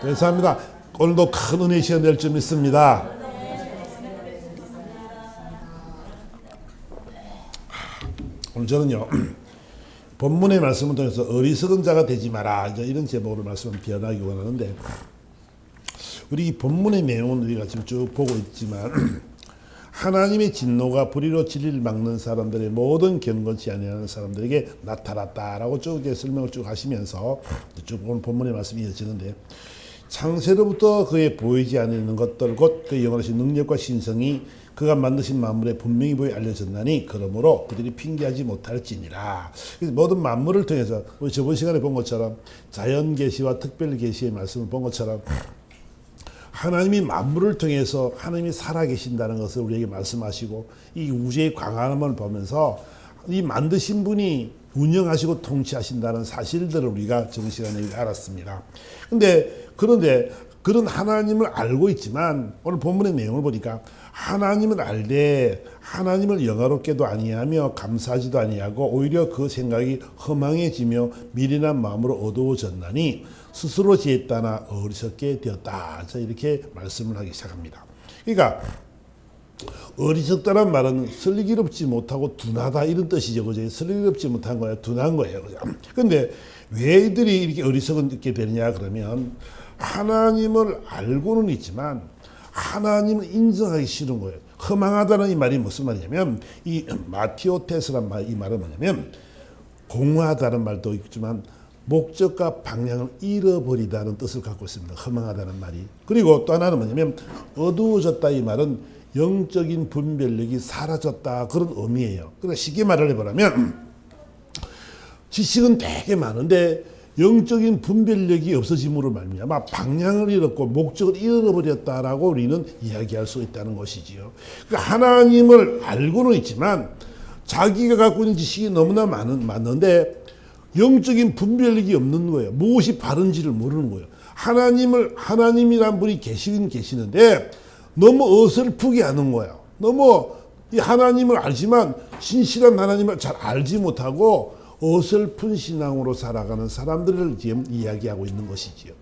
감사합니다. 오늘도 큰 은혜 시간 될 줄 믿습니다. 오늘 저는요, 본문의 말씀을 통해서 어리석은 자가 되지 마라, 이제 이런 제목으로 말씀을 변하기 원하는데, 우리 이 본문의 내용은 우리가 지금 쭉 보고 있지만, 하나님의 진노가 불의로 진리를 막는 사람들의 모든 경건치 아니하는 사람들에게 나타났다라고 쭉 설명을 쭉 하시면서 쭉 오늘 본문의 말씀이 이어지는데, 창세로부터 그의 보이지 않는 것들 곧 그의 영원하신 능력과 신성이 그가 만드신 만물에 분명히 보여 알려졌나니 그러므로 그들이 핑계하지 못할지니라. 그래서 모든 만물을 통해서 우리 저번 시간에 본 것처럼 자연 계시와 특별 계시의 말씀을 본 것처럼 하나님이 만물을 통해서 하나님이 살아계신다는 것을 우리에게 말씀하시고 이 우주의 광활함을 보면서 이 만드신 분이 운영하시고 통치하신다는 사실들을 우리가 저번 시간에 알았습니다. 그런데 그런 하나님을 알고 있지만 오늘 본문의 내용을 보니까 하나님을 알되 하나님을 영화롭게도 아니하며 감사하지도 아니하고 오히려 그 생각이 허망해지며 미련한 마음으로 어두워졌나니 스스로 지혜따나 어리석게 되었다. 자, 이렇게 말씀을 하기 시작합니다. 그러니까 어리석다는 말은 슬기롭지 못하고 둔하다 이런 뜻이죠. 그죠? 슬기롭지 못한 거예요. 둔한 거예요. 그죠? 근데 왜 이들이 이렇게 어리석게 되느냐 그러면 하나님을 알고는 있지만 하나님을 인정하기 싫은 거예요. 허망하다는 이 말이 무슨 말이냐면 이 마티오테스란 말, 이 말은 뭐냐면 공허하다는 말도 있지만 목적과 방향을 잃어버리다는 뜻을 갖고 있습니다. 허망하다는 말이. 그리고 또 하나는 뭐냐면 어두워졌다 이 말은 영적인 분별력이 사라졌다 그런 의미예요. 그러니까 쉽게 말을 해보라면 지식은 되게 많은데 영적인 분별력이 없어짐으로 말미암아 방향을 잃었고 목적을 잃어버렸다라고 우리는 이야기할 수 있다는 것이지요. 그러니까 하나님을 알고는 있지만 자기가 갖고 있는 지식이 너무나 많은데 영적인 분별력이 없는 거예요. 무엇이 바른지를 모르는 거예요. 하나님이란 분이 계시는데 너무 어설프게 하는 거예요. 너무 이 하나님을 알지만 신실한 하나님을 잘 알지 못하고 어설픈 신앙으로 살아가는 사람들을 지금 이야기하고 있는 것이지요.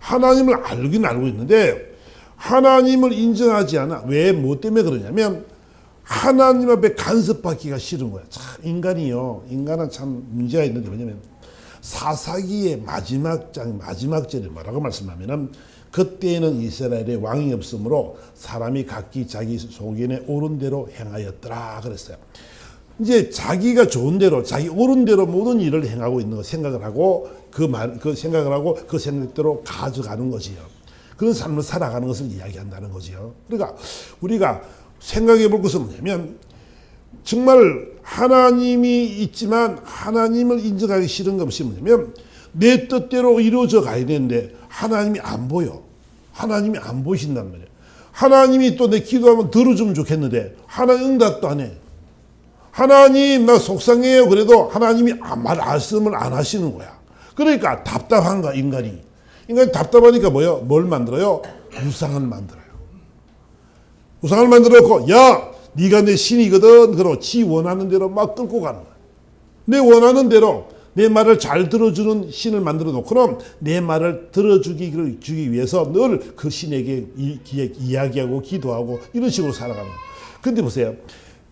하나님을 알긴 알고 있는데 하나님을 인정하지 않아. 왜? 뭐 때문에 그러냐면 하나님 앞에 간섭받기가 싫은 거야. 참 인간은 참 문제가 있는데 뭐냐면 사사기의 마지막 절에 뭐라고 말씀하면은 그때에는 이스라엘에 왕이 없으므로 사람이 각기 자기 소견에 옳은 대로 행하였더라 그랬어요. 이제 자기가 좋은 대로, 자기 옳은 대로 모든 일을 행하고 있는 거 생각을 하고 그 생각을 하고 그 생각대로 가져가는 거지요. 그런 삶을 살아가는 것을 이야기한다는 거지요. 그러니까 우리가 생각해 볼 것은 뭐냐면 정말 하나님이 있지만 하나님을 인정하기 싫은 것이 뭐냐면 내 뜻대로 이루어져 가야 되는데 하나님이 안 보여. 하나님이 안 보이신단 말이에요. 하나님이 또 내 기도하면 들어주면 좋겠는데 하나님 응답도 안 해. 하나님 나 속상해요. 그래도 하나님이 말씀을 안 하시는 거야. 그러니까 답답한가 인간이 답답하니까 뭐요? 뭘 만들어요? 우상을 만들어요. 우상을 만들어놓고 야 네가 내 신이거든. 그럼 지 원하는 대로 막 끌고 가는 거야. 내 원하는 대로 내 말을 잘 들어주는 신을 만들어 놓고 그럼 내 말을 들어주기 위해서 늘 그 신에게 이야기하고 기도하고 이런 식으로 살아가는 거야. 근데 보세요.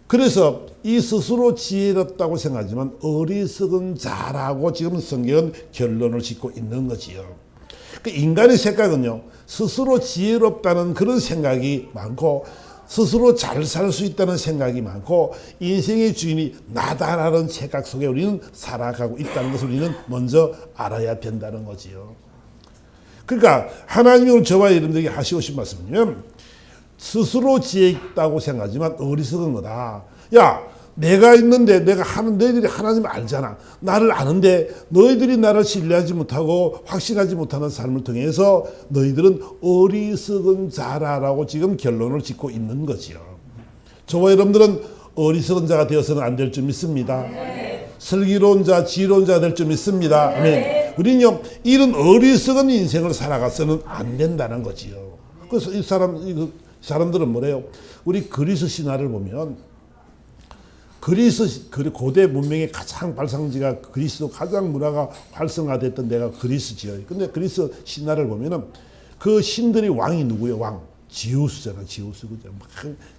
그래서 이 스스로 지혜롭다고 생각하지만 어리석은 자라고 지금 성경은 결론을 짓고 있는 거지요. 그 인간의 생각은요, 스스로 지혜롭다는 그런 생각이 많고 스스로 잘 살 수 있다는 생각이 많고 인생의 주인이 나다라는 생각 속에 우리는 살아가고 있다는 것을 우리는 먼저 알아야 된다는 거지요. 그러니까 하나님이 오늘 저와 여러분들에게 하시고 싶은 말씀은 스스로 지혜 있다고 생각하지만 어리석은 거다. 야, 내가 있는데 내가 하는 너희들이 하나님을 알잖아. 나를 아는데 너희들이 나를 신뢰하지 못하고 확신하지 못하는 삶을 통해서 너희들은 어리석은 자라라고 지금 결론을 짓고 있는 거지요. 저와 여러분들은 어리석은 자가 되어서는 안 될 줄 믿습니다. 네. 슬기로운 자, 지혜로운 자가 될 줄 믿습니다. 네. 아멘. 우리는요, 이런 어리석은 인생을 살아가서는 안 된다는 거지요. 그래서 사람들은 뭐래요? 우리 그리스 신화를 보면 고대 문명의 가장 발상지가 그리스도 가장 문화가 활성화됐던 데가 그리스지요. 근데 그리스 신화를 보면은 그 신들이 왕이 누구예요? 왕. 지우스잖아, 지우스. 그죠? 막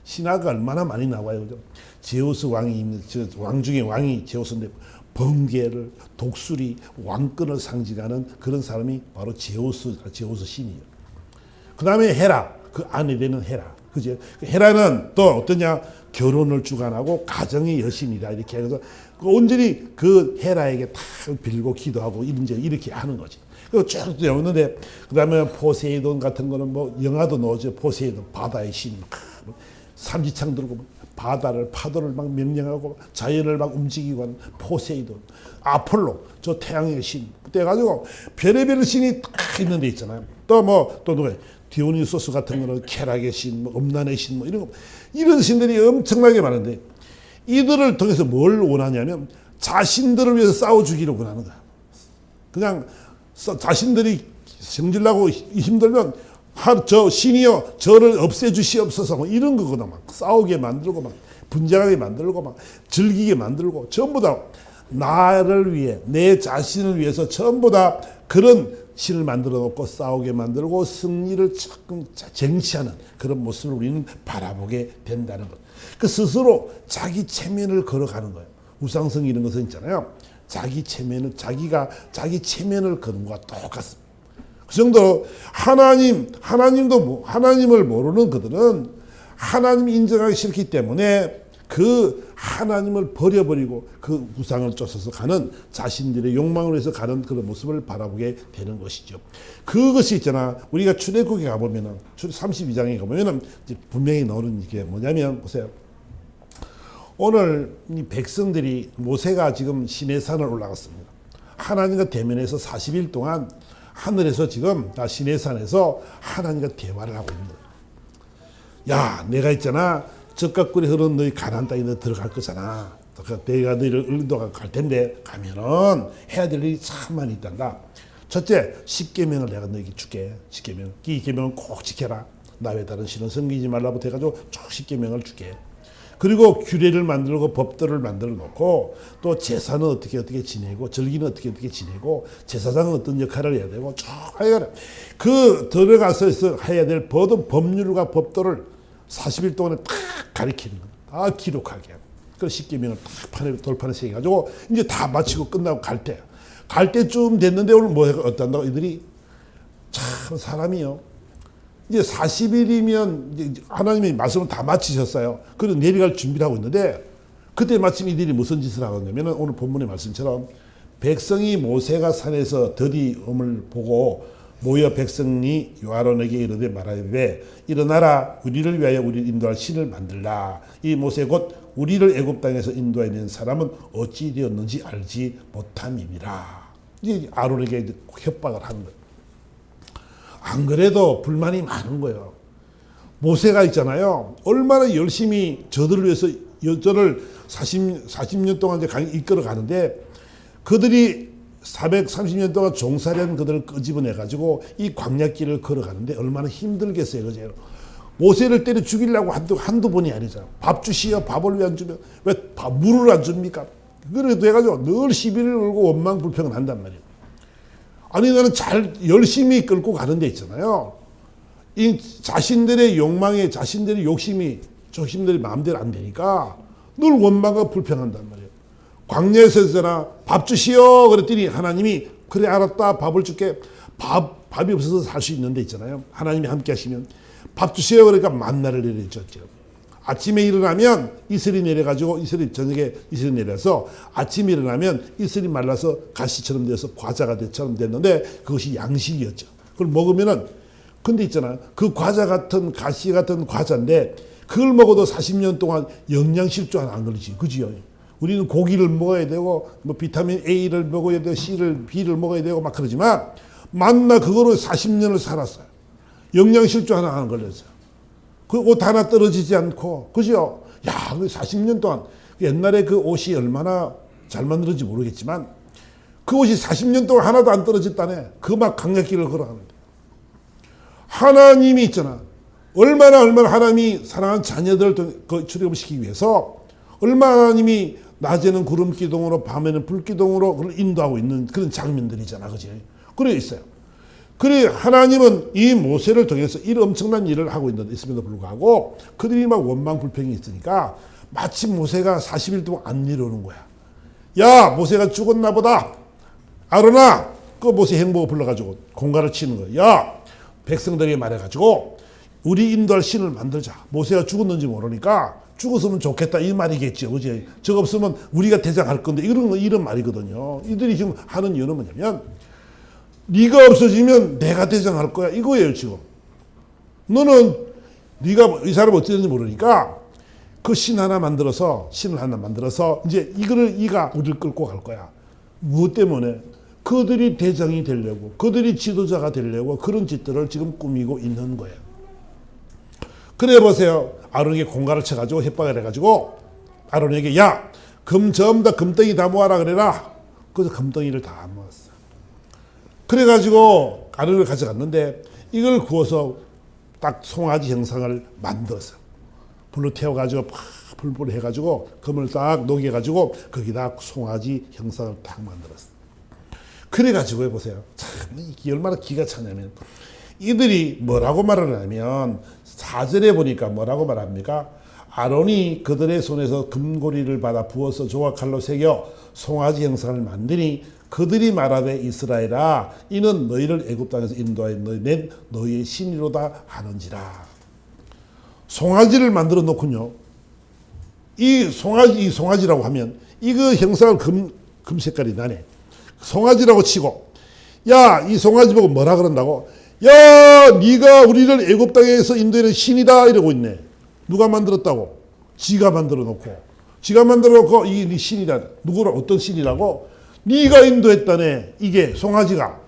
신화가 얼마나 많이 나와요. 그죠? 지우스 왕이, 왕 중에 왕이 지우스인데 번개를, 독수리, 왕권을 상징하는 그런 사람이 바로 지우스 신이에요. 그 다음에 헤라, 그 아내 되는 헤라. 그죠? 헤라는 또 어떠냐? 결혼을 주관하고 가정의 여신이다. 이렇게 해서 온전히 그 헤라에게 다 빌고 기도하고 이렇게 하는 거지. 그리고 쭉 나오는데, 그 다음에 포세이돈 같은 거는 뭐 영화도 나오죠. 포세이돈, 바다의 신. 삼지창 들고 바다를, 파도를 막 명령하고 자연을 막 움직이고 하는 포세이돈. 아폴로, 저 태양의 신. 그때 가지고 별의별 신이 딱 있는 데 있잖아요. 또 누가 디오니소스 같은 거는 쾌락의 신, 뭐 음란의 신, 뭐 이런 신들이 엄청나게 많은데 이들을 통해서 뭘 원하냐면 자신들을 위해서 싸워주기를 원하는 거야. 그냥 자신들이 성질나고 힘들면 저 신이여 저를 없애주시옵소서 뭐 이런 거거든. 막 싸우게 만들고 막 분쟁하게 만들고 막 즐기게 만들고 전부 다 나를 위해 내 자신을 위해서 전부 다 그런 신을 만들어 놓고 싸우게 만들고 승리를 조금 쟁취하는 그런 모습을 우리는 바라보게 된다는 것. 그 스스로 자기 체면을 걸어가는 거예요. 우상성 이런 것은 있잖아요. 자기 체면을 거는 것과 똑같습니다. 그 정도로 하나님도 하나님을 모르는 그들은 하나님이 인정하기 싫기 때문에 그 하나님을 버려버리고 그 우상을 쫓아서 가는 자신들의 욕망을 위해서 가는 그런 모습을 바라보게 되는 것이죠. 그것이 있잖아. 우리가 출애굽에 가보면은 32장에 가보면은 분명히 나오는 게 뭐냐면 보세요. 오늘 이 백성들이 모세가 지금 시내산을 올라갔습니다. 하나님과 대면해서 40일 동안 하늘에서 지금 시내산에서 하나님과 대화를 하고 있는 거예요. 야, 내가 있잖아. 젖과 꿀이 흐르는 너희 가나안 땅에 너 들어갈 거잖아. 내가 너희를 인도가 갈 텐데 가면은 해야 될 일이 참 많이 있단다. 첫째, 10계명을 내가 너희에게 줄게. 10계명. 이 계명을 꼭 지켜라. 나 외 다른 신은 섬기지 말라부터 해가지고 쭉 10계명을 줄게. 그리고 규례를 만들고 법들을 만들어 놓고 또 제사는 어떻게 지내고 절기는 어떻게 지내고 제사장은 어떤 역할을 해야 되고 쭉 하여간 그 들어가서 해야 될 모든 법률과 법도를 40일 동안에 딱 가리키는 거예요. 다 기록하게 하고. 그 10계명을 딱 돌판에 새겨가지고 이제 다 마치고 끝나고 갈 때쯤 됐는데 오늘 뭐 어떤다고 이들이 참 사람이요. 이제 40일이면 하나님이 말씀을 다 마치셨어요. 그리고 내려갈 준비를 하고 있는데 그때 마침 이들이 무슨 짓을 하겠냐면 오늘 본문의 말씀처럼 백성이 모세가 산에서 더디움을 보고 모여 백성이 아론에게 이르되 말하되 일어나라 우리를 위하여 우리를 인도할 신을 만들라. 이 모세 곧 우리를 애굽 땅에서 인도해낸 사람은 어찌 되었는지 알지 못함이니라. 이제 아론에게 협박을 하는 거예요. 안 그래도 불만이 많은 거예요. 모세가 있잖아요. 얼마나 열심히 저들을 위해서 저를 40년 동안 이제 이끌어 가는데 그들이 430년 동안 종살이한 그들을 끄집어내가지고 이 광야길을 걸어가는데 얼마나 힘들겠어요. 그죠? 모세를 때려 죽이려고 한두 번이 아니잖아. 밥 주시오. 밥을 왜 안 주면 왜 물을 안 줍니까? 그래도 해가지고 늘 시비를 걸고 원망 불평을 한단 말이에요. 아니 나는 잘 열심히 끌고 가는 데 있잖아요. 이 자신들의 욕망에 자신들의 욕심들이 마음대로 안 되니까 늘 원망과 불평한단 말이에요. 광야에서 있잖아. 밥 주시오. 그랬더니 하나님이 그래 알았다. 밥을 줄게. 밥이 없어서 살 수 있는 데 있잖아요. 하나님이 함께 하시면 밥 주시오. 그러니까 만나를 내려줬죠. 아침에 일어나면 이슬이 내려가지고 저녁에 이슬이 내려서 아침에 일어나면 이슬이 말라서 가시처럼 돼서 과자가 됐는데 그것이 양식이었죠. 그걸 먹으면은 근데 있잖아. 그 과자 같은 가시 같은 과자인데 그걸 먹어도 40년 동안 영양실조 하나 안 걸리지. 그지요? 우리는 고기를 먹어야 되고 뭐 비타민 A를 먹어야 되고 B를 먹어야 되고 막 그러지만 만나 그거로 40년을 살았어요. 영양실조 하나 안 걸렸어요. 그 옷 하나 떨어지지 않고, 그죠? 야, 40년 동안, 옛날에 그 옷이 얼마나 잘 만들었는지 모르겠지만, 그 옷이 40년 동안 하나도 안 떨어졌다네. 그 막 강약길을 걸어가는데. 하나님이 있잖아. 얼마나 하나님이 사랑하는 자녀들을 출애굽시키기 위해서 얼마나 하나님이 낮에는 구름 기둥으로 밤에는 불 기둥으로 그걸 인도하고 있는 그런 장면들이잖아. 그지? 그래 있어요. 그래 하나님은 이 모세를 통해서 이런 엄청난 일을 하고 있음에도 불구하고 그들이 막 원망 불평이 있으니까 마치 모세가 40일 동안 안 내려오는 거야. 야 모세가 죽었나 보다. 아론아 그 모세 행복을 불러가지고 공갈을 치는 거야. 야 백성들이 말해가지고 우리 인도할 신을 만들자. 모세가 죽었는지 모르니까 죽었으면 좋겠다 이 말이겠죠. 그지? 저거 없으면 우리가 대장할 건데 이런 말이거든요. 이들이 지금 하는 이유는 뭐냐면 네가 없어지면 내가 대장할 거야 이거예요 지금. 너는 네가 이 사람 어떻게 되는지 모르니까 그 신을 하나 만들어서 이제 이가 우리를 끌고 갈 거야. 무엇 때문에? 그들이 대장이 되려고 그들이 지도자가 되려고 그런 짓들을 지금 꾸미고 있는 거예요. 그래 보세요. 아론에게 공갈을 쳐가지고 협박을 해가지고 아론에게 야 전부 다 금덩이 다 모아라 그래라. 그래서 금덩이를 다 모았어. 그래가지고 아론을 가져갔는데 이걸 구워서 딱 송아지 형상을 만들었어. 불로 태워가지고 불불 해가지고 금을 딱 녹여가지고 거기다 송아지 형상을 딱 만들었어. 그래가지고 해보세요. 참 이게 얼마나 기가 차냐면 이들이 뭐라고 말을 하냐면 4절에 보니까 뭐라고 말합니까? 아론이 그들의 손에서 금고리를 받아 부어서 조각 칼로 새겨 송아지 형상을 만드니 그들이 말하되 이스라엘아 이는 너희를 애굽 땅에서 인도하여 낸 너희의 신이로다 하는지라. 송아지를 만들어 놓군요. 이 송아지라고 하면 이거 형상을 금 색깔이 나네. 송아지라고 치고 야 이 송아지 보고 뭐라 그런다고? 야 네가 우리를 애굽 땅에서 인도하는 신이다 이러고 있네. 누가 만들었다고? 지가 만들어 놓고 이 신이다. 누구라 어떤 신이라고? 네가 인도했다네. 이게 송아지가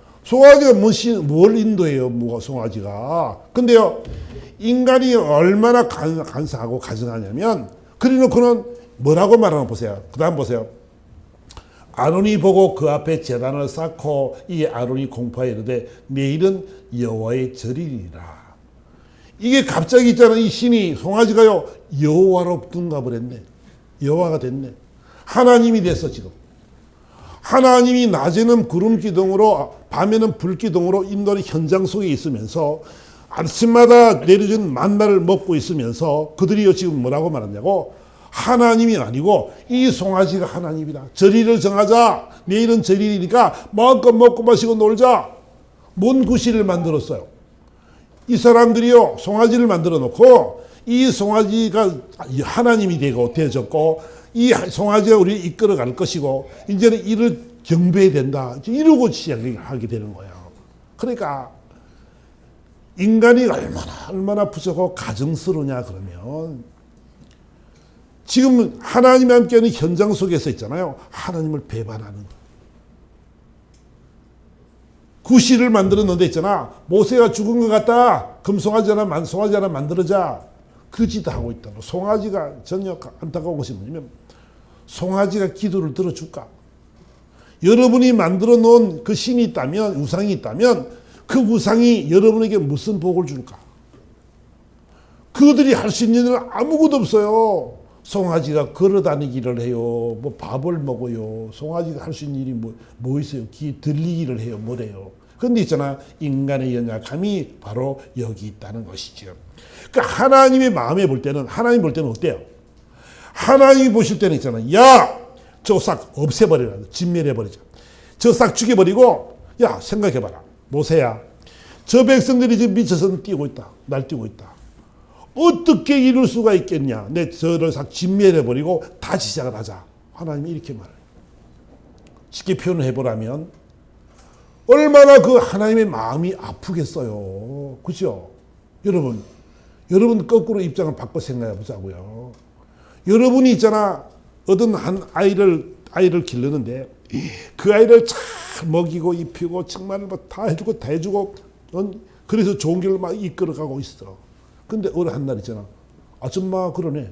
뭘 인도해요? 뭐가 송아지가. 근데요 인간이 얼마나 간사하고 가증하냐면 그래놓고는 뭐라고 말하나 보세요. 그 다음 보세요. 아론이 보고 그 앞에 제단을 쌓고 이 아론이 공포하여 이르되 내일은 여호와의 절이니라. 이게 갑자기 있잖아. 이 신이 송아지가요 여호와로 둔갑을 했네. 여호와가 됐네. 하나님이 됐어 지금. 하나님이 낮에는 구름 기둥으로 밤에는 불 기둥으로 인도하는 현장 속에 있으면서 아침마다 내려준 만나를 먹고 있으면서 그들이 지금 뭐라고 말하냐고 하나님이 아니고 이 송아지가 하나님이다. 절일을 정하자. 내일은 절일이니까 마음껏 먹고 마시고 놀자. 뭔 구실을 만들었어요. 이 사람들이요 송아지를 만들어 놓고 이 송아지가 하나님이 되어졌고 이 송아지가 우리를 이끌어 갈 것이고 이제는 이를 경배해야 된다. 이러고 시작하게 되는 거예요. 그러니까 인간이 얼마나 부족하고 가증스러우냐 그러면 지금 하나님과 함께하는 현장 속에서 있잖아요. 하나님을 배반하는 거. 구실을 만들었는데 있잖아. 모세가 죽은 것 같다. 송아지 하나 만들어자. 그 짓 하고 있다. 송아지가 전혀 안타까운 것이 뭐냐면 송아지가 기도를 들어줄까? 여러분이 만들어 놓은 그 신이 있다면 우상이 있다면 그 우상이 여러분에게 무슨 복을 줄까? 그들이 할 수 있는 일은 아무것도 없어요. 송아지가 걸어다니기를 해요. 뭐 밥을 먹어요. 송아지가 할 수 있는 일이 뭐 있어요? 귀 들리기를 해요. 뭐래요? 근데 있잖아. 인간의 연약함이 바로 여기 있다는 것이죠. 그러니까 하나님의 마음에 볼 때는 하나님 볼 때는 어때요? 하나님이 보실 때는 있잖아. 야! 저거 싹 없애버리라. 진멸해버리자. 저거 싹 죽여버리고 야 생각해봐라. 모세야. 저 백성들이 지금 미쳐서 뛰고 있다. 날뛰고 있다. 어떻게 이룰 수가 있겠냐. 내 저를 싹 진멸해버리고 다시 시작을 하자. 하나님이 이렇게 말해요. 쉽게 표현을 해보라면 얼마나 그 하나님의 마음이 아프겠어요. 그죠? 여러분 거꾸로 입장을 바꿔 생각해 보자고요. 여러분이 있잖아. 어떤 한 아이를 기르는데 그 아이를 잘 먹이고 입히고 정말 뭐 다 해주고 그래서 좋은 길을 막 이끌어가고 있어. 근데 어느 한 날 있잖아. 아줌마 그러네.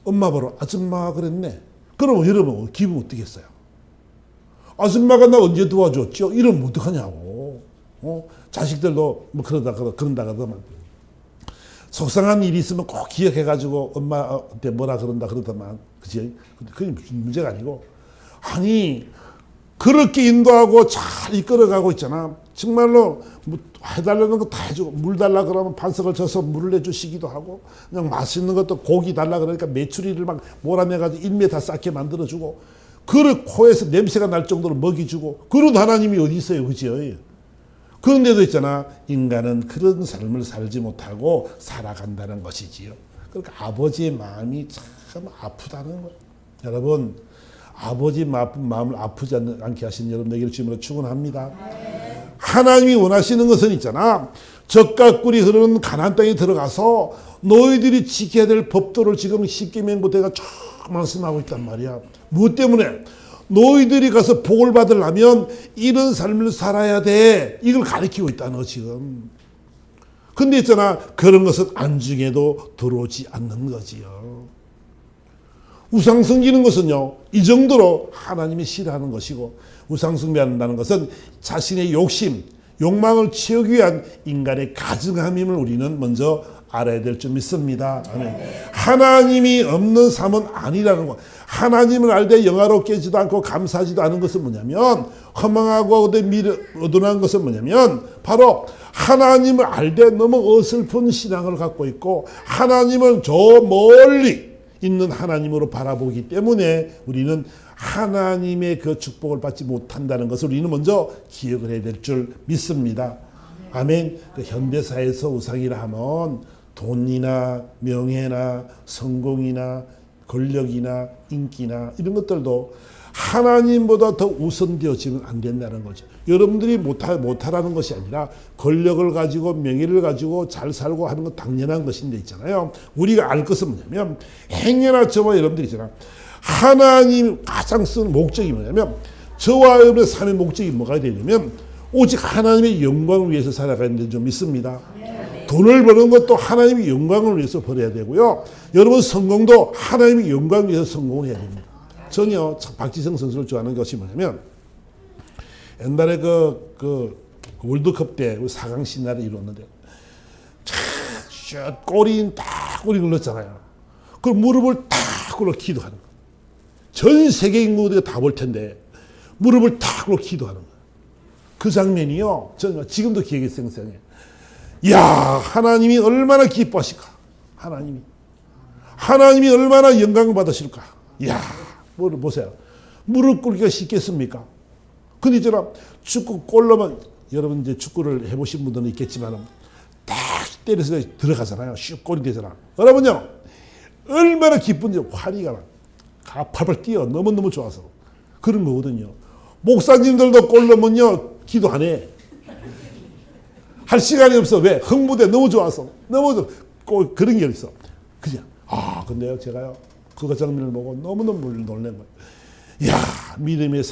엄마 보러 아줌마 그랬네. 그러면 여러분 기분 어떻겠어요? 아줌마가 나 언제 도와줬죠? 이러면 어떡하냐고. 자식들도 뭐 그런다 그러면 속상한 일이 있으면 꼭 기억해가지고 엄마한테 뭐라 그런다 그러더만, 그지? 그게 무슨 문제가 아니고, 아니 그렇게 인도하고 잘 이끌어가고 있잖아. 정말로 뭐 해달라는 거 다 해주고, 물 달라 그러면 반석을 쳐서 물을 내주시기도 하고, 그냥 맛있는 것도 고기 달라 그러니까 메추리를 막 몰아내가지고 일메다 쌓게 만들어주고, 그 코에서 냄새가 날 정도로 먹이주고, 그런 하나님이 어디 있어요, 그죠? 그런데도 있잖아, 인간은 그런 삶을 살지 못하고 살아간다는 것이지요. 그러니까 아버지의 마음이 참 아프다는 거예요. 여러분, 아버지 마음을 아프지 않게 하신 여러분에게 주님으로 축원합니다. 하나님이 원하시는 것은 있잖아, 젖과 꿀이 흐르는 가나안 땅에 들어가서 너희들이 지켜야 될 법도를 지금 십계명부터가 쭉 말씀하고 있단 말이야. 무엇 때문에? 너희들이 가서 복을 받으려면 이런 삶을 살아야 돼. 이걸 가르치고 있다는 거 지금. 근데 있잖아, 그런 것은 안중에도 들어오지 않는 거지요. 우상 섬기는 것은요, 이 정도로 하나님이 싫어하는 것이고, 우상 숭배한다는 것은 자신의 욕심, 욕망을 채우기 위한 인간의 가증함임을 우리는 먼저 알아야 될 줄 믿습니다. 아멘. 하나님이 없는 삶은 아니라는 것. 하나님을 알 때 영화롭게지도 않고 감사하지도 않은 것은 뭐냐면, 허망하고 어둔한 것은 뭐냐면, 바로 하나님을 알 때 너무 어설픈 신앙을 갖고 있고, 하나님을 저 멀리 있는 하나님으로 바라보기 때문에 우리는 하나님의 그 축복을 받지 못한다는 것을 우리는 먼저 기억을 해야 될 줄 믿습니다. 아멘. 그 현대사에서 우상이라 하면 돈이나 명예나 성공이나 권력이나 인기나 이런 것들도 하나님보다 더 우선되어지면 안 된다는 거죠. 여러분들이 못하라는 것이 아니라 권력을 가지고 명예를 가지고 잘 살고 하는 건 당연한 것인데 있잖아요. 우리가 알 것은 뭐냐면, 행여나 저와 여러분들이 있잖아, 하나님 가장 쓰는 목적이 뭐냐면, 저와 여러분의 삶의 목적이 뭐가 되냐면 오직 하나님의 영광을 위해서 살아가야 되는 줄 믿습니다. 돈을 버는 것도 하나님의 영광을 위해서 벌어야 되고요. 여러분 성공도 하나님의 영광을 위해서 성공을 해야 됩니다. 전혀 박지성 선수를 좋아하는 것이 뭐냐면, 옛날에 그 월드컵 때 4강 신나를 이뤘는데 꼬리 눌렀잖아요. 그 무릎을 탁 꿇어 기도하는 거예요. 전 세계 인구들이 다 볼 텐데 무릎을 탁 꿇어 기도하는 거예요. 그 장면이요, 저는 지금도 기억이 생생해. 이야, 하나님이 얼마나 기뻐하실까. 하나님이 얼마나 영광을 받으실까. 이야, 뭐 보세요. 무릎 꿇기가 쉽겠습니까? 근데 있잖아, 축구 골 넣으면, 여러분 이제 축구를 해보신 분들은 있겠지만 딱 때려서 들어가잖아요. 슉 골이 되잖아. 여러분요, 얼마나 기쁜지 화리가 팔팔 뛰어. 너무너무 좋아서 그런 거거든요. 목사님들도 골 넣으면요, 기도 안 해. 할 시간이 없어. 왜? 흥분돼. 너무 좋아서. 꼭 그런 게 있어. 그냥 근데요, 제가요, 그 장면을 보고 너무너무 놀란 거예요. 이야, 믿음의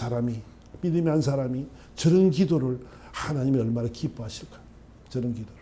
한 사람이 저런 기도를 하나님이 얼마나 기뻐하실까. 저런 기도를.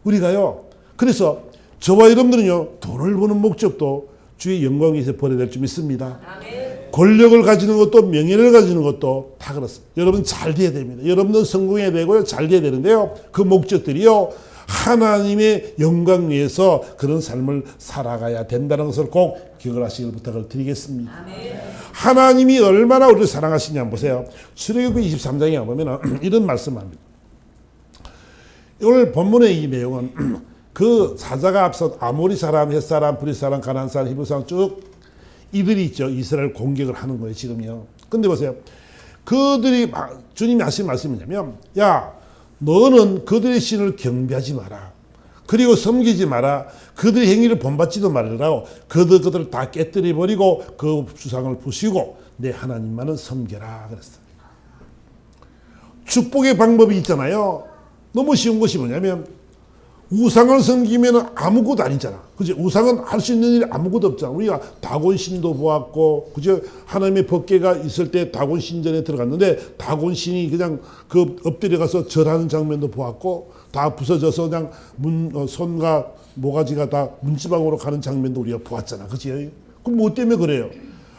우리가요, 그래서 저와 여러분들은요, 돈을 버는 목적도 주의 영광 위해서 버려야 될 줄 믿습니다. 아멘. 권력을 가지는 것도 명예를 가지는 것도 다 그렇습니다. 여러분 잘 돼야 됩니다. 여러분은 성공해야 되고요, 잘 돼야 되는데요, 그 목적들이요, 하나님의 영광 위해서 그런 삶을 살아가야 된다는 것을 꼭 기억을 하시길 부탁을 드리겠습니다. 아멘. 하나님이 얼마나 우리를 사랑하시냐 한번 보세요. 출애굽기 23장에 보면 이런 말씀을 합니다. 오늘 본문의 이 내용은 그 사자가 앞서 아모리 사람, 헷 사람, 브릿 사람, 가나안 사람, 히브리 사람 쭉 이들이 있죠. 이스라엘 공격을 하는 거예요, 지금요. 근데 보세요. 그들이, 주님이 하신 말씀이 뭐냐면, 야, 너는 그들의 신을 경배하지 마라. 그리고 섬기지 마라. 그들의 행위를 본받지도 말라고. 그들을 다 깨뜨려 버리고 그 주상을 부수고 내 하나님만은 섬겨라 그랬어요. 축복의 방법이 있잖아요. 너무 쉬운 것이 뭐냐면, 우상을 섬기면 아무것도 아니잖아. 그죠? 우상은 할 수 있는 일이 아무것도 없잖아. 우리가 다곤 신도 보았고, 그죠? 하나님의 법궤가 있을 때 다곤 신전에 들어갔는데, 다곤 신이 그냥 그 엎드려 가서 절하는 장면도 보았고, 다 부서져서 그냥 손과 모가지가 다 문지방으로 가는 장면도 우리가 보았잖아. 그죠? 그럼 뭐 때문에 그래요?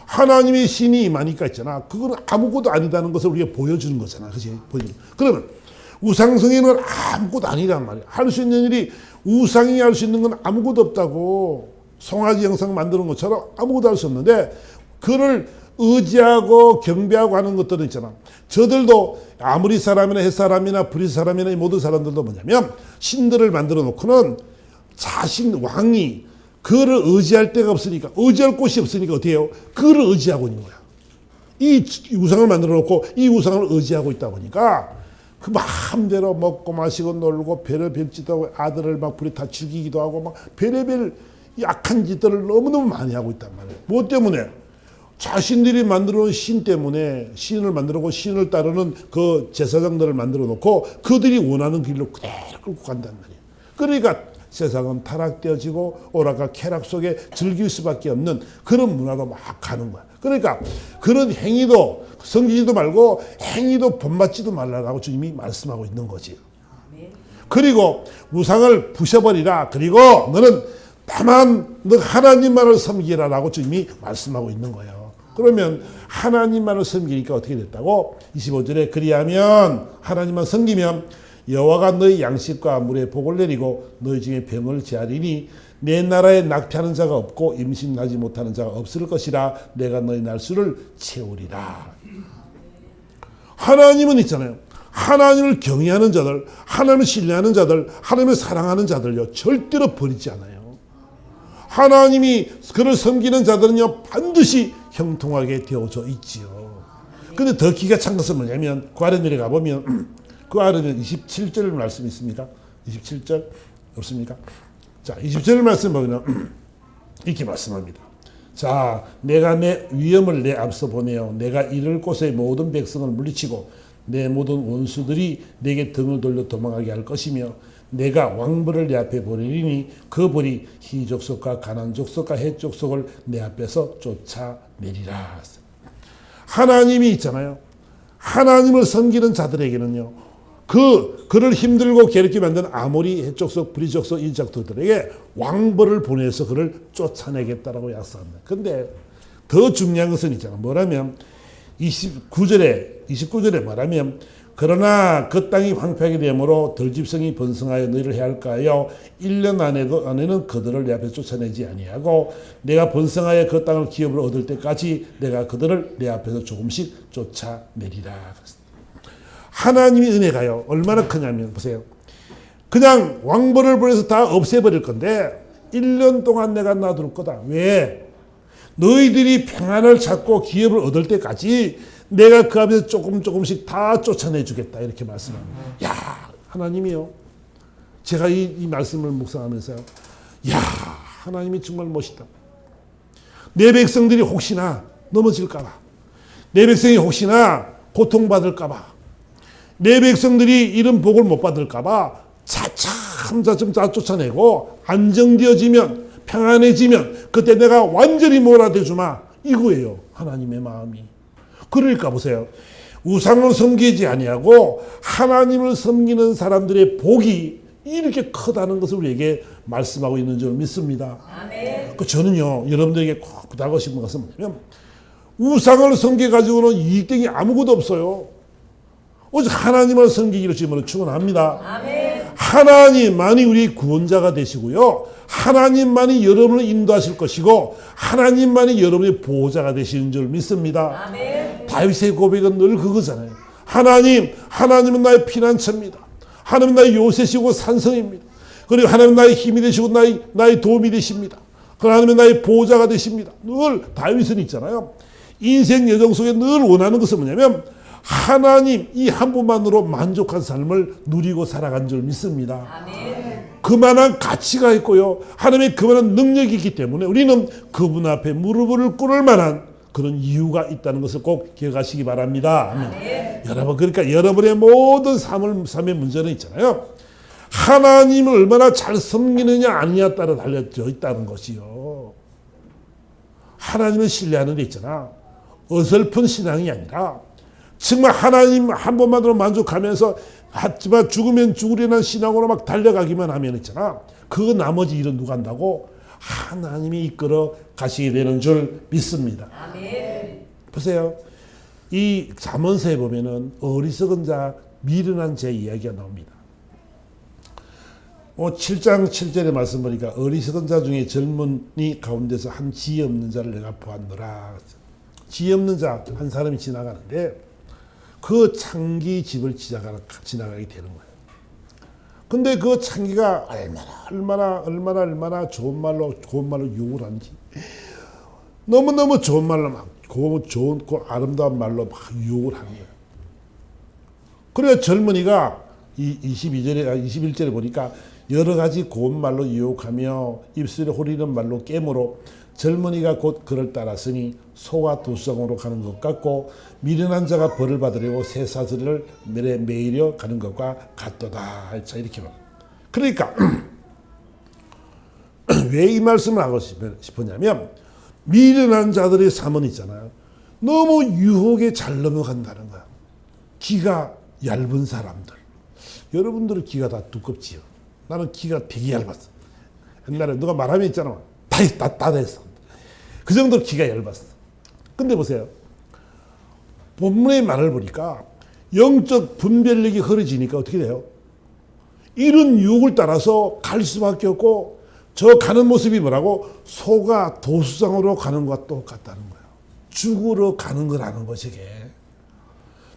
하나님의 신이 임하니까 있잖아. 그건 아무것도 아니다는 것을 우리가 보여주는 거잖아. 그죠? 그러면, 우상성에는 아무것도 아니란 말이에요. 할 수 있는 일이 우상이 할 수 있는 건 아무것도 없다고. 송아지 영상 만드는 것처럼 아무것도 할 수 없는데 그를 의지하고 경배하고 하는 것들은 있잖아. 저들도 아무리 사람이나 햇사람이나 브리 사람이나 이 모든 사람들도 뭐냐면 신들을 만들어 놓고는 자신 왕이 그를 의지할 데가 없으니까 의지할 곳이 없으니까 어떻게 해요? 그를 의지하고 있는 거야. 이 우상을 만들어 놓고 이 우상을 의지하고 있다 보니까 그 마음대로 먹고 마시고 놀고 별의별 짓도 하고 아들을 막 불에 다 죽이기도 하고 막 별의별 약한 짓들을 너무너무 많이 하고 있단 말이에요. 뭐 때문에? 자신들이 만들어 놓은 신 때문에 신을 만들고 신을 따르는 그 제사장들을 만들어 놓고 그들이 원하는 길로 그대로 끌고 간단 말이에요. 그러니까 세상은 타락되어지고 오락과 쾌락 속에 즐길 수밖에 없는 그런 문화로 막 가는 거야. 그러니까 그런 행위도 섬기지도 말고 행위도 본받지도 말라라고 주님이 말씀하고 있는 거지. 그리고 우상을 부셔버리라. 그리고 너는 다만 너 하나님만을 섬기라라고 주님이 말씀하고 있는 거예요. 그러면 하나님만을 섬기니까 어떻게 됐다고? 25절에 그리하면 하나님만 섬기면 여호와가 너희 양식과 물에 복을 내리고 너희 중에 병을 제하리니 내 나라에 낙태하는 자가 없고 임신하지 못하는 자가 없을 것이라 내가 너희 날수를 채우리라. 하나님은 있잖아요. 하나님을 경외하는 자들, 하나님을 신뢰하는 자들, 하나님을 사랑하는 자들요 절대로 버리지 않아요. 하나님이 그를 섬기는 자들은요 반드시 형통하게 되어져 있지요. 근데 더 기가 찬 것은 뭐냐면 그 아래 내려가 보면 그 아래는 27절 말씀이 있습니까? 27절 없습니까? 자, 27절 말씀 보면 이렇게 말씀합니다. 자, 내가 내 위엄을 내 앞서 보내어 내가 이를 곳의 모든 백성을 물리치고 내 모든 원수들이 내게 등을 돌려 도망하게 할 것이며 내가 왕벌을 내 앞에 보내리니 그 벌이 히 족속과 가나안 족속과 헷 족속을 내 앞에서 쫓아내리라. 하나님이 있잖아요. 하나님을 섬기는 자들에게는요. 그를 힘들고 괴롭게 만든 아모리 헷 족속, 브리 족속, 이 족속들에게 왕벌을 보내서 그를 쫓아내겠다라고 약속합니다. 근데 더 중요한 것은 있잖아. 뭐라면 29절에 뭐라면 그러나 그 땅이 황폐하게 되므로 들짐승이 번성하여 너희를 해할까요? 1년 안에는 그들을 내 앞에 쫓아내지 아니하고 내가 번성하여 그 땅을 기업으로 얻을 때까지 내가 그들을 내 앞에서 조금씩 쫓아내리라. 하나님의 은혜가요 얼마나 크냐면 보세요. 그냥 왕벌을 보내서 다 없애버릴 건데 1년 동안 내가 놔둘 거다. 왜? 너희들이 평안을 찾고 기업을 얻을 때까지 내가 그 앞에서 조금씩 다 쫓아내주겠다 이렇게 말씀합니다. 야, 하나님이요. 제가 이 말씀을 묵상하면서요. 야, 하나님이 정말 멋있다. 내 백성들이 혹시나 넘어질까 봐. 내 백성이 혹시나 고통받을까 봐. 내 백성들이 이런 복을 못 받을까 봐 차츰 다 쫓아내고 안정되어지면 평안해지면 그때 내가 완전히 몰아대주마 이거예요. 하나님의 마음이. 그러니까 보세요. 우상을 섬기지 아니하고 하나님을 섬기는 사람들의 복이 이렇게 크다는 것을 우리에게 말씀하고 있는 줄 믿습니다. 아멘. 저는요 여러분들에게 꼭 부탁하고 싶은 것은 뭐냐면 우상을 섬겨가지고는 이익된 게 아무것도 없어요. 오직 하나님을 섬기기로 지금은 충분합니다. 아멘. 하나님만이 우리 구원자가 되시고요. 하나님만이 여러분을 인도하실 것이고 하나님만이 여러분의 보호자가 되시는 줄 믿습니다. 아멘. 다윗의 고백은 늘 그거잖아요. 하나님은 나의 피난처입니다. 하나님은 나의 요새시고 산성입니다. 그리고 하나님은 나의 힘이 되시고 나의 도움이 되십니다. 하나님은 나의 보호자가 되십니다. 늘 다윗은 있잖아요. 인생 여정 속에 늘 원하는 것은 뭐냐면 하나님 이 한 분만으로 만족한 삶을 누리고 살아간 줄 믿습니다. 아멘. 그만한 가치가 있고요. 하나님의 그만한 능력이 있기 때문에 우리는 그분 앞에 무릎을 꿇을 만한 그런 이유가 있다는 것을 꼭 기억하시기 바랍니다. 아멘. 여러분 그러니까 여러분의 모든 삶의 문제는 있잖아요. 하나님을 얼마나 잘 섬기느냐 아니냐에 따라 달려져 있다는 것이요. 하나님을 신뢰하는 데 있잖아. 어설픈 신앙이 아니라 정말 하나님 한 번만으로 만족하면서 하지만 죽으면 죽으려는 신앙으로 막 달려가기만 하면 있잖아. 그 나머지 일은 누가 한다고? 하나님이 이끌어 가시게 되는 줄 믿습니다. 아멘. 보세요. 이 잠언서에 보면은 어리석은 자 미련한 자 이야기가 나옵니다. 7장 7절의 말씀 보니까 어리석은 자 중에 젊은이 가운데서 한 지혜 없는 자를 내가 보았노라. 지혜 없는 자 한 사람이 지나가는데 그 창기 집을 지나가게 되는 거예요. 근데 그 창기가 얼마나 좋은 말로 욕을 하는지, 너무너무 좋은 말로 막 좋은 아름다운 말로 막 욕을 하는 거예요. 그래서 젊은이가 21절에 보니까 여러 가지 고운 말로 유혹하며 입술에 호리는 말로 깨므로 젊은이가 곧 그를 따랐으니 소가 도수장으로 가는 것 같고 미련한 자가 벌을 받으려고 쇠사슬을 매이려 가는 것과 같도다. 자, 이렇게 말. 그러니까 왜 이 말씀을 하고 싶었냐면 미련한 자들의 삶은 있잖아요. 너무 유혹에 잘 넘어간다는 거야. 기가 얇은 사람들. 여러분들은 기가 다 두껍지요. 나는 기가 되게 얇았어. 옛날에 누가 말하면 있잖아. 다 됐어. 그 정도로 기가 얇았어. 근데 보세요. 본문의 말을 보니까 영적 분별력이 흐려지니까 어떻게 돼요? 이런 유혹을 따라서 갈 수밖에 없고 저 가는 모습이 뭐라고? 소가 도수장으로 가는 것과 똑같다는 거예요. 죽으러 가는 거라는 것이 이게.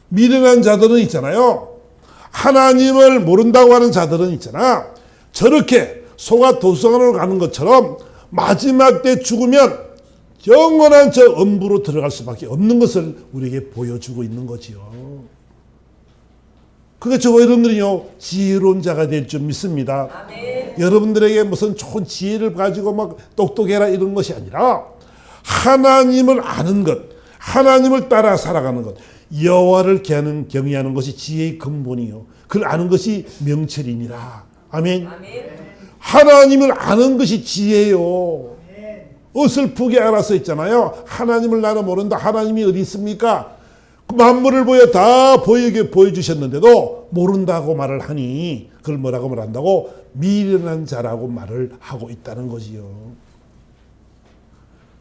미련한 자들은 있잖아요. 하나님을 모른다고 하는 자들은 있잖아. 저렇게 소가 도수장으로 가는 것처럼 마지막 때 죽으면 영원한 저 음부로 들어갈 수밖에 없는 것을 우리에게 보여주고 있는 거지요. 그게 저와 여러분들이요 지혜로운 자가 될 줄 믿습니다. 아멘. 여러분들에게 무슨 좋은 지혜를 가지고 막 똑똑해라 이런 것이 아니라 하나님을 아는 것, 하나님을 따라 살아가는 것, 여호와를 경외하는 것이 지혜의 근본이요. 그걸 아는 것이 명철이니라. 아멘. 아멘. 하나님을 아는 것이 지혜요. 어설프게 알아서 있잖아요. 하나님을 나는 모른다. 하나님이 어디 있습니까? 그 만물을 다 보여주셨는데도 모른다고 말을 하니 그걸 뭐라고 말한다고? 미련한 자라고 말을 하고 있다는 거지요.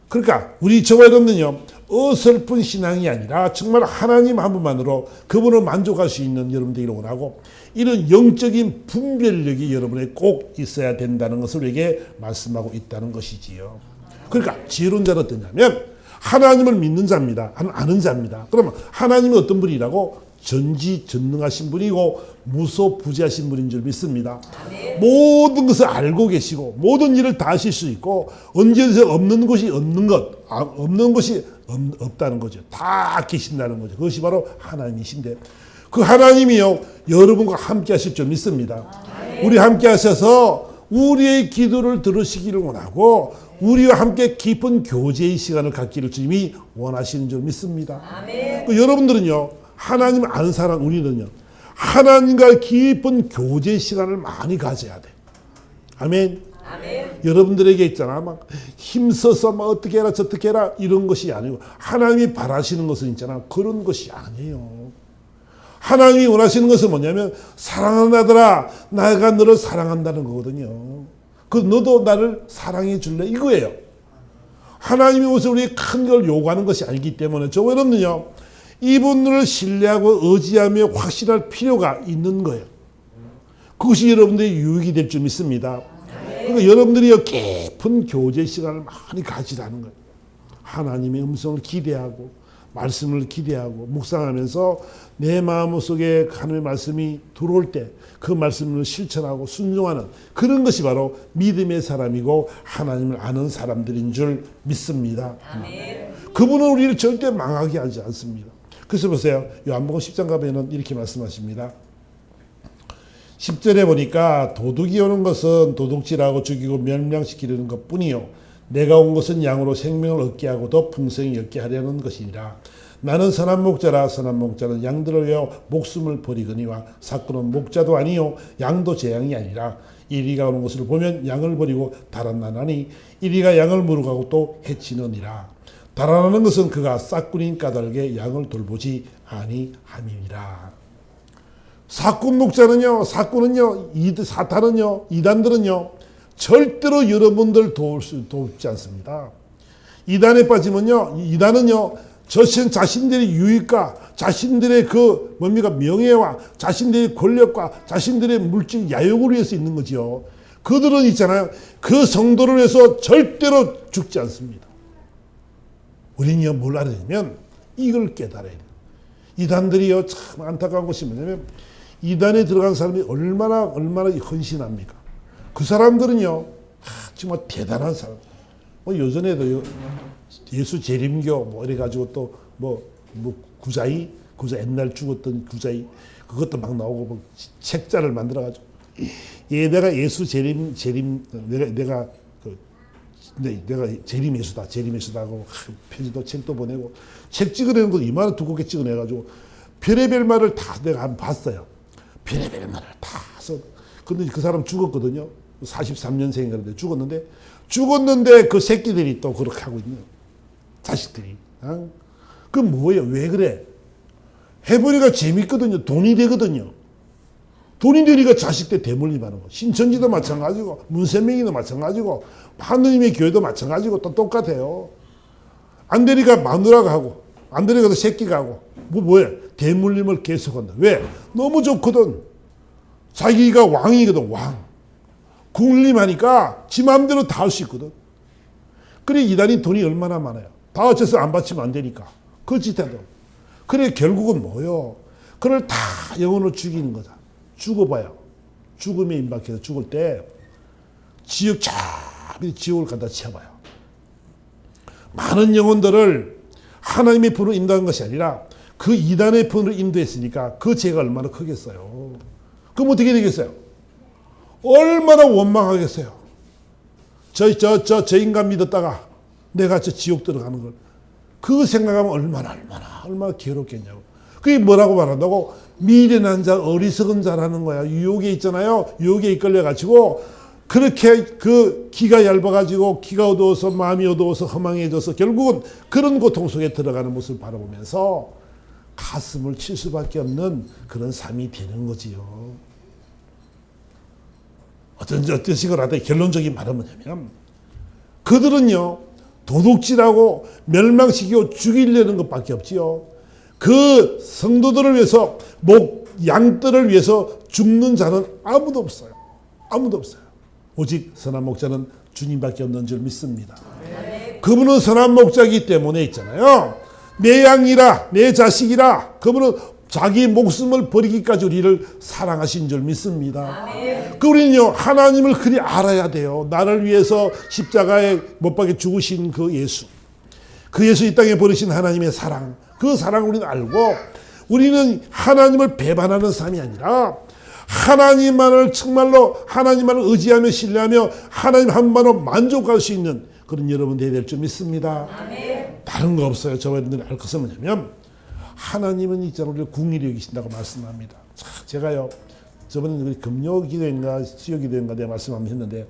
그러니까 우리 저와 여러분은요 어설픈 신앙이 아니라 정말 하나님 한 분만으로 그분을 만족할 수 있는 여러분들이 원하고 이런 영적인 분별력이 여러분에 꼭 있어야 된다는 것을 우리에게 말씀하고 있다는 것이지요. 그러니까 지혜로운 자는 어떠냐면 하나님을 믿는 자입니다. 아는 자입니다. 그러면 하나님은 어떤 분이라고? 전지전능하신 분이고 무소부지하신 분인 줄 믿습니다. 아멘. 모든 것을 알고 계시고 모든 일을 다 하실 수 있고 언제든지 없는 것이 없다는 거죠. 다 계신다는 거죠. 그것이 바로 하나님이신데 그 하나님이요 여러분과 함께 하실 줄 믿습니다. 아멘. 우리 함께 하셔서 우리의 기도를 들으시기를 원하고 우리와 함께 깊은 교제의 시간을 갖기를 주님이 원하시는 줄 믿습니다. 아멘. 여러분들은요 하나님을 아는 사람 우리는요 하나님과 깊은 교제 시간을 많이 가져야 돼. 아멘. 아멘. 여러분들에게 있잖아 막 힘써서 막 어떻게 해라 저떻게 해라 이런 것이 아니고 하나님이 바라시는 것은 있잖아 그런 것이 아니에요. 하나님이 원하시는 것은 뭐냐면 사랑하는 아들아 내가 너를 사랑한다는 거거든요. 그 너도 나를 사랑해 줄래 이거예요. 하나님이 무슨 우리에게 큰 걸 요구하는 것이 아니기 때문에 저와 여러분은요 이분들을 신뢰하고 의지하며 확신할 필요가 있는 거예요. 그것이 여러분들의 유익이 될 줄 믿습니다. 그러니까 여러분들이 깊은 교제 시간을 많이 가지라는 거예요. 하나님의 음성을 기대하고 말씀을 기대하고 묵상하면서 내 마음속에 하나님의 말씀이 들어올 때 그 말씀을 실천하고 순종하는 그런 것이 바로 믿음의 사람이고 하나님을 아는 사람들인 줄 믿습니다. 아멘. 그분은 우리를 절대 망하게 하지 않습니다. 그래서 보세요. 요한복음 10장 가면은 이렇게 말씀하십니다. 10절에 보니까 도둑이 오는 것은 도둑질하고 죽이고 멸망시키려는 것뿐이요 내가 온 것은 양으로 생명을 얻게 하고 더 풍성히 얻게 하려는 것이니라. 나는 선한 목자라. 선한 목자는 양들을 위하여 목숨을 버리거니와 사꾼은 목자도 아니요 양도 제 양이 아니라 이리가 오는 것을 보면 양을 버리고 달아나나니 이리가 양을 물어가고 또 해치느니라. 달아나는 것은 그가 싹꾼인 까닭에 양을 돌보지 아니함이니라. 사꾼 목자는요 사꾼은요 사탄은요 이단들은요 절대로 여러분들 돕지 않습니다. 이단에 빠지면요 이단은요 자신들의 유익과 자신들의 그 뭡니까 명예와 자신들의 권력과 자신들의 물질 야욕을 위해서 있는 거지요. 그들은 있잖아요. 그 성도를 위해서 절대로 죽지 않습니다. 우리는 뭘 알아야 되냐면 이걸 깨달아야 돼요. 이단들이요 참 안타까운 것이 뭐냐면 이단에 들어간 사람이 얼마나 헌신합니까? 그 사람들은요 정말 대단한 사람. 예전에도 예수 재림교 이래가지고 또 구자이 옛날 죽었던 구자이 그것도 막 나오고 책자를 만들어가지고 내가 예수 재림 내가 재림 예수다고 편지도 책도 보내고 책 찍어내는 것도 이만한 두껍게 찍어내가지고 별의별 말을 다 내가 한번 봤어요. 별의별 말을 다 써. 근데 그 사람 죽었거든요. 43년생인가 죽었는데 그 새끼들이 또 그렇게 하고 있는 자식들이. 그 뭐예요? 왜 그래? 해보니까 재밌거든요. 돈이 되거든요. 돈이 되니까 자식들 대물림하는 거. 신천지도 마찬가지고 문세명이도 마찬가지고 하느님의 교회도 마찬가지고 또 똑같아요. 안 되니까 마누라가 하고 안 되니까 새끼가 하고 뭐예요? 대물림을 계속한다. 왜? 너무 좋거든. 자기가 왕이거든. 왕. 군림하니까 지 마음대로 다 할 수 있거든. 그래 이단이 돈이 얼마나 많아요. 다 어째서 안 바치면 안 되니까. 그 짓해도. 그래 결국은 뭐요? 그를 다 영혼을 죽이는 거다. 죽어봐요. 죽음에 임박해서 죽을 때 지옥을 갖다 채워봐요. 많은 영혼들을 하나님의 분으로 인도한 것이 아니라 그 이단의 분으로 인도했으니까 그 죄가 얼마나 크겠어요. 그럼 어떻게 되겠어요? 얼마나 원망하겠어요. 저 인간 믿었다가 내가 저 지옥 들어가는 걸. 그 생각하면 얼마나 괴롭겠냐고. 그게 뭐라고 말한다고? 미련한 자, 어리석은 자라는 거야. 유혹에 있잖아요. 유혹에 이끌려가지고 그렇게 그 기가 얇아가지고 기가 어두워서 마음이 어두워서 허망해져서 결국은 그런 고통 속에 들어가는 모습을 바라보면서 가슴을 칠 수밖에 없는 그런 삶이 되는 거지요. 어떤 식으로 하다 결론적인 말은 뭐냐면 그들은요 도둑질하고 멸망시키고 죽이려는 것밖에 없지요. 그 성도들을 위해서 양떼를 위해서 죽는 자는 아무도 없어요. 아무도 없어요. 오직 선한 목자는 주님밖에 없는 줄 믿습니다. 그분은 선한 목자이기 때문에 있잖아요. 내 양이라 내 자식이라 그분은 자기 목숨을 버리기까지 우리를 사랑하신 줄 믿습니다. 그 우리는요 하나님을 그리 알아야 돼요. 나를 위해서 십자가에 못 박혀 죽으신 그 예수 이 땅에 버리신 하나님의 사랑, 그 사랑을 우리는 알고 우리는 하나님을 배반하는 삶이 아니라 하나님만을 정말로 하나님만을 의지하며 신뢰하며 하나님 한만으로 만족할 수 있는 그런 여러분 되어야 될 줄 믿습니다. 다른 거 없어요. 저분들이 알 것은 뭐냐면 하나님은 있잖아 우리를 궁일히 여기신다고 말씀합니다. 제가요 저번에 금요기도인가 수요기도인가 내가 말씀 한번 했는데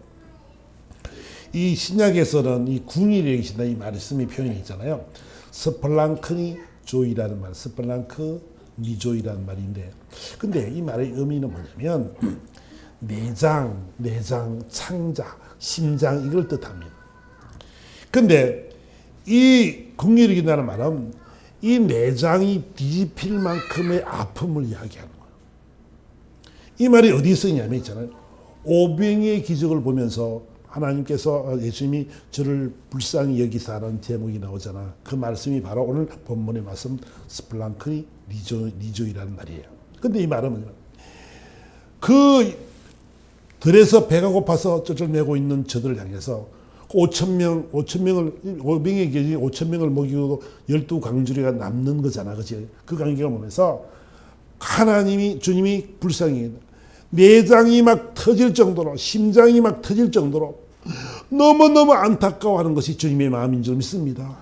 이 신약에서는 이 궁일히 여기신다 이 말씀이 표현이 있잖아요. 스플랑크니 조이라는 말, 스플랑크 미조이라는 말인데 근데 이 말의 의미는 뭐냐면 내장, 창자, 심장 이걸 뜻합니다. 근데 이 궁일히 여긴다는 말은 이 내장이 뒤집힐 만큼의 아픔을 이야기하는 거예요. 이 말이 어디에 쓰이냐면 있잖아요. 오병이의 기적을 보면서 하나님께서 예수님이 저를 불쌍히 여기사 하는 제목이 나오잖아. 그 말씀이 바로 오늘 본문의 말씀 스플랑크니 니조이라는 말이에요. 근데 이 말은 뭐냐면 그 들에서 배가 고파서 쩔쩔매고 있는 저들을 향해서 5,000명을 오병이의 기적이 5,000명을 먹이고 12강주리가 남는 거잖아. 그치? 그 관계가 보면서 주님이 불쌍히 내장이 막 터질 정도로 심장이 막 터질 정도로 너무너무 안타까워하는 것이 주님의 마음인 줄 믿습니다.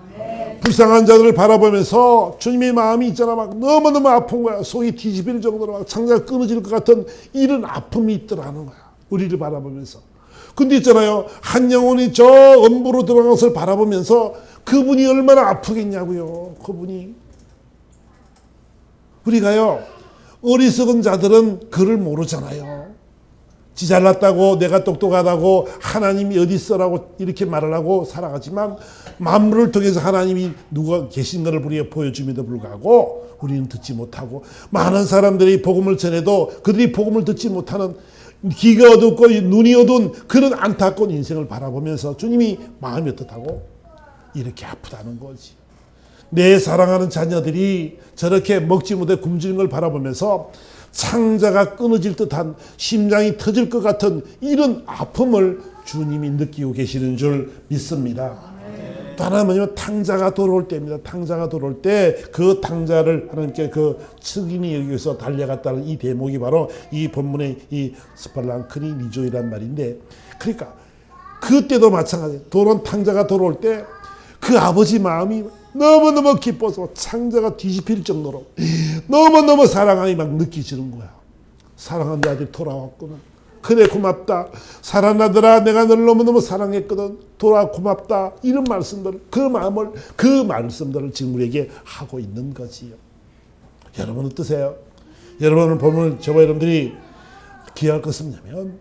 불쌍한 자들을 바라보면서 주님의 마음이 있잖아 막 너무너무 아픈 거야. 속이 뒤집힐 정도로 막 창자가 끊어질 것 같은 이런 아픔이 있더라는 거야. 우리를 바라보면서. 근데 있잖아요. 한 영혼이 저 엄부로 들어간 것을 바라보면서 그분이 얼마나 아프겠냐고요. 그분이. 우리가요. 어리석은 자들은 그를 모르잖아요. 지 잘났다고 내가 똑똑하다고 하나님이 어디 있어라고 이렇게 말을 하고 살아가지만 만물을 통해서 하나님이 누가 계신 것을 우리에게 보여줌에도 불구하고 우리는 듣지 못하고 많은 사람들이 복음을 전해도 그들이 복음을 듣지 못하는 귀가 어둡고 눈이 어두운 그런 안타까운 인생을 바라보면서 주님이 마음이 어떻다고? 이렇게 아프다는 거지. 내 사랑하는 자녀들이 저렇게 먹지 못해 굶주린 걸 바라보면서 창자가 끊어질 듯한 심장이 터질 것 같은 이런 아픔을 주님이 느끼고 계시는 줄 믿습니다. 또 하나 뭐냐면 탕자가 돌아올 때입니다. 탕자가 돌아올 때 그 탕자를 하나님께 그 측인이 여기서 달려갔다는 이 대목이 바로 이 본문의 이 스팔랑크니 니조이란 말인데, 그러니까 그때도 마찬가지예요. 돌아온 탕자가 돌아올 때 그 아버지 마음이 너무너무 기뻐서 창자가 뒤집힐 정도로 너무너무 사랑함이 막 느껴지는 거야. 사랑하는 내 아들이 돌아왔구나. 그래 고맙다. 사랑하는 아들아 내가 너를 너무너무 사랑했거든. 돌아 고맙다. 이런 말씀들, 그 말씀들을 지금 우리에게 하고 있는 거지요. 여러분 어떠세요? 여러분은 보면 저와 여러분들이 기억할 것은 뭐냐면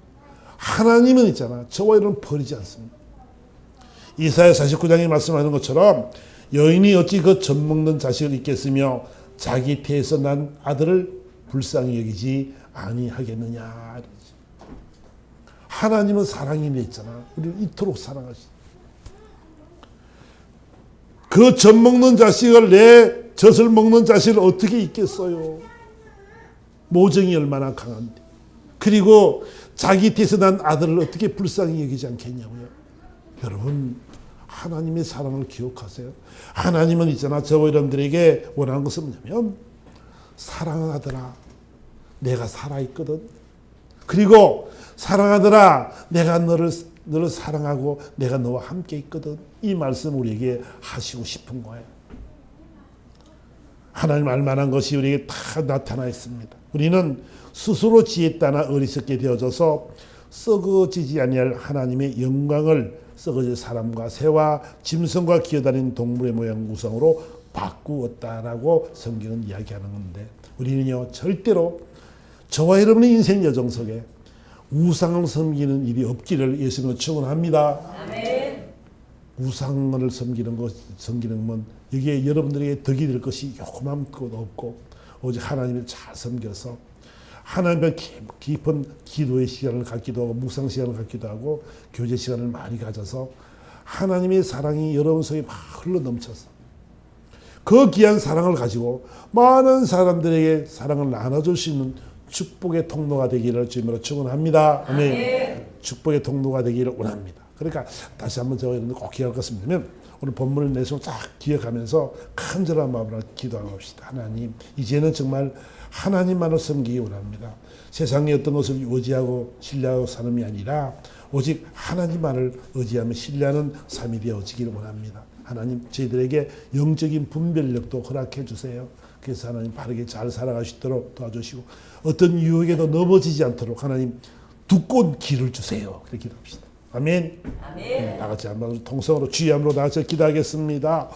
하나님은 있잖아. 저와 여러분 버리지 않습니다. 이사야 49장에 말씀하는 것처럼 여인이 어찌 그 젖먹는 자식을 잊겠으며 자기 태에서 난 아들을 불쌍히 여기지 아니하겠느냐. 하나님은 사랑이 있잖아. 우리를 이토록 사랑하시. 그 젖먹는 자식을 내 젖을 먹는 자식을 어떻게 잊겠어요? 모정이 얼마나 강한데. 그리고 자기 태에서 난 아들을 어떻게 불쌍히 여기지 않겠냐고요. 여러분 하나님의 사랑을 기억하세요. 하나님은 있잖아. 저와 여러분들에게 원하는 것은 뭐냐면 사랑하더라. 내가 살아있거든. 그리고 사랑하더라. 내가 너를 사랑하고 내가 너와 함께 있거든. 이 말씀 우리에게 하시고 싶은 거예요. 하나님 알만한 것이 우리에게 다 나타나 있습니다. 우리는 스스로 지혜따나 어리석게 되어져서 썩어지지 아니할 하나님의 영광을 썩어질 사람과 새와 짐승과 기어다니는 동물의 모양 우상으로 바꾸었다라고 성경은 이야기하는 건데, 우리는요 절대로 저와 여러분의 인생 여정 속에 우상을 섬기는 일이 없기를 예수님은 축원합니다. 아멘. 우상을 섬기는 건 여기에 여러분들에게 덕이 될 것이 요만큼도 없고 오직 하나님을 잘 섬겨서 하나님의 깊은 기도의 시간을 갖기도 하고 묵상 시간을 갖기도 하고 교제 시간을 많이 가져서 하나님의 사랑이 여러분 속에 막 흘러 넘쳐서 그 귀한 사랑을 가지고 많은 사람들에게 사랑을 나눠줄 수 있는 축복의 통로가 되기를 주님으로 축원합니다. 아멘. 축복의 통로가 되기를 원합니다. 그러니까 다시 한번 제가 여러분들 꼭 기억할 것은 뭐냐면 오늘 본문을 내서 쫙 기억하면서 간절한 마음으로 기도하고 합시다. 하나님, 이제는 정말 하나님만을 섬기기 원합니다. 세상의 어떤 것을 의지하고 신뢰하고 사람이 아니라 오직 하나님만을 의지하며 신뢰하는 삶이 되어지기를 원합니다. 하나님, 저희들에게 영적인 분별력도 허락해 주세요. 그래서 하나님 바르게 잘 살아갈 수 있도록 도와주시고 어떤 유혹에도 넘어지지 않도록 하나님 두꺼운 길을 주세요. 그렇게 기도합시다. 아멘. 아멘. 다 같이 한번 통성으로 주의 이름으로 다 같이 기도하겠습니다.